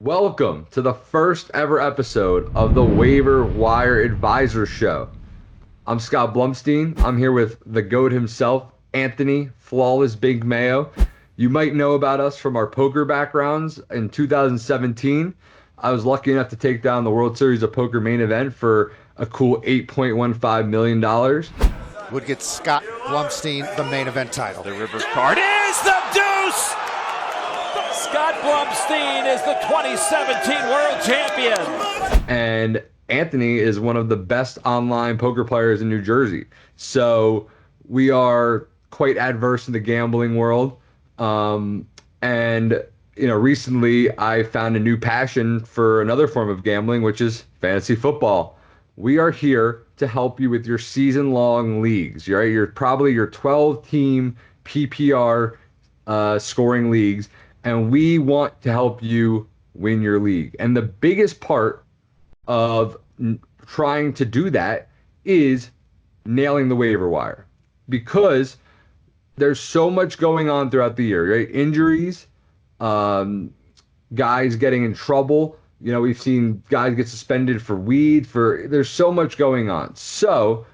Welcome to the first ever episode of the Waiver Wire Advisors show. I'm Scott Blumstein. I'm here with the GOAT himself, Anthony Flawless Big Mayo. You might know about us from our poker backgrounds. In 2017, I was lucky enough to take down the World Series of Poker main event for a cool $8.15 million. Would get Scott Blumstein the main event title. The river card is the deuce! Scott Blumstein is the 2017 world champion. And Anthony is one of the best online poker players in New Jersey. So we are quite adverse in the gambling world. Recently I found a new passion for another form of gambling, which is fantasy football. We are here to help you with your season-long leagues. You're probably your 12-team PPR scoring leagues, and we want to help you win your league. And the biggest part of trying to do that is nailing the waiver wire, because there's so much going on throughout the year, right? Injuries, guys getting in trouble. We've seen guys get suspended for weed. There's so much going on. So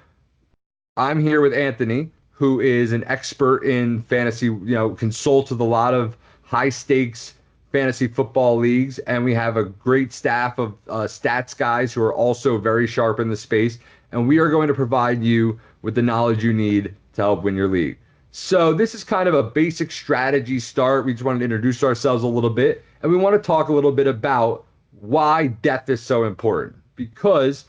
I'm here with Anthony, who is an expert in fantasy, consults with a lot of high stakes fantasy football leagues. And we have a great staff of stats guys who are also very sharp in the space. And we are going to provide you with the knowledge you need to help win your league. So this is kind of a basic strategy start. We just wanted to introduce ourselves a little bit. And we want to talk a little bit about why depth is so important, because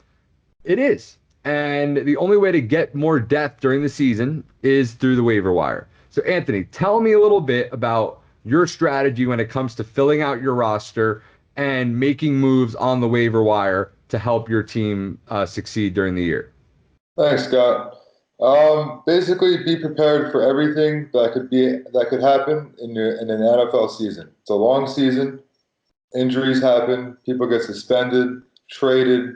it is. And the only way to get more depth during the season is through the waiver wire. So Anthony, tell me a little bit about your strategy when it comes to filling out your roster and making moves on the waiver wire to help your team succeed during the year. Thanks, Scott. Basically, be prepared for everything that could happen in an NFL season. It's a long season. Injuries happen. People get suspended, traded.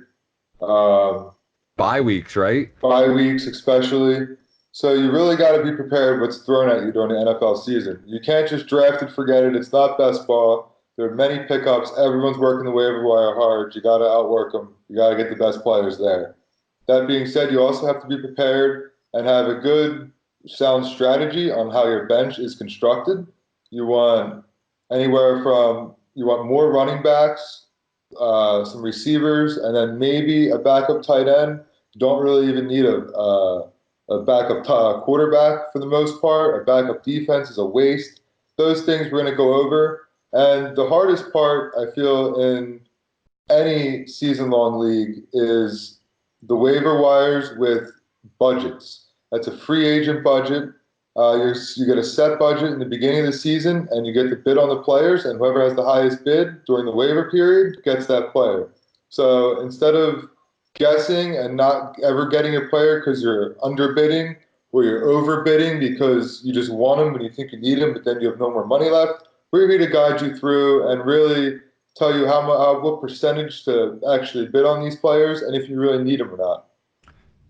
Bye weeks, right? Bye weeks, especially. So you really got to be prepared what's thrown at you during the NFL season. You can't just draft it, forget it. It's not best ball. There are many pickups. Everyone's working the waiver wire hard. You got to outwork them. You got to get the best players there. That being said, you also have to be prepared and have a good, sound strategy on how your bench is constructed. You want more running backs, some receivers, and then maybe a backup tight end. Don't really even need a backup quarterback for the most part. A backup defense is a waste. Those things we're going to go over. And the hardest part, I feel, in any season-long league is the waiver wires with budgets. That's a free agent budget. You get a set budget in the beginning of the season, and you get to bid on the players, and whoever has the highest bid during the waiver period gets that player. So instead of guessing and not ever getting a player because you're underbidding or you're overbidding because you just want him and you think you need him, but then you have no more money left, we're here to guide you through and really tell you what percentage to actually bid on these players and if you really need them or not.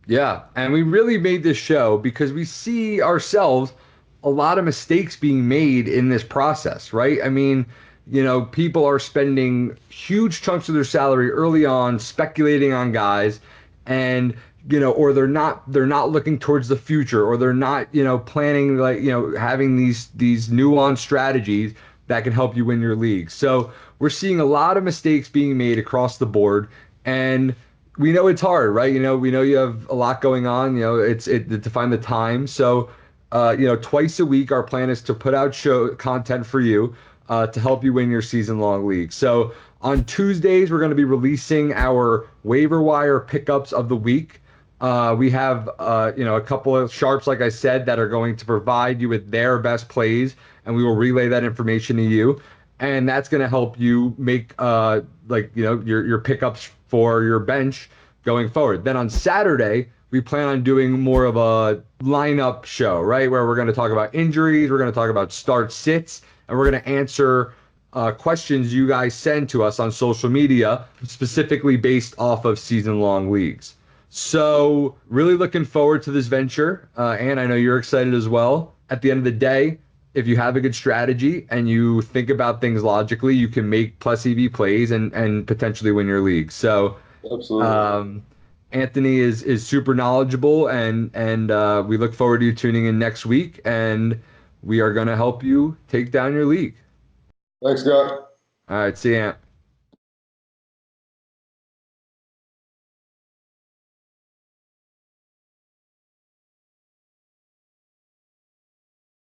Yeah, and we really made this show because we see ourselves a lot of mistakes being made in this process, right? I mean, people are spending huge chunks of their salary early on speculating on guys, and or they're not looking towards the future, or they're not planning, having these nuanced strategies that can help you win your league. So we're seeing a lot of mistakes being made across the board, and we know it's hard, right? We know you have a lot going on. It's to find the time. So, twice a week, our plan is to put out show content for you to help you win your season-long league. So on Tuesdays, we're going to be releasing our waiver wire pickups of the week. We have a couple of sharps, like I said, that are going to provide you with their best plays, and we will relay that information to you. And that's going to help you make your pickups for your bench going forward. Then on Saturday, we plan on doing more of a lineup show, right? Where we're going to talk about injuries, we're going to talk about start sits, and we're going to answer questions you guys send to us on social media, specifically based off of season-long leagues. So really looking forward to this venture. And I know you're excited as well. At the end of the day, if you have a good strategy and you think about things logically, you can make plus EV plays and potentially win your league. So Absolutely. Anthony is super knowledgeable, and we look forward to you tuning in next week, and we are going to help you take down your league. Thanks, Scott. All right, see you, Ant.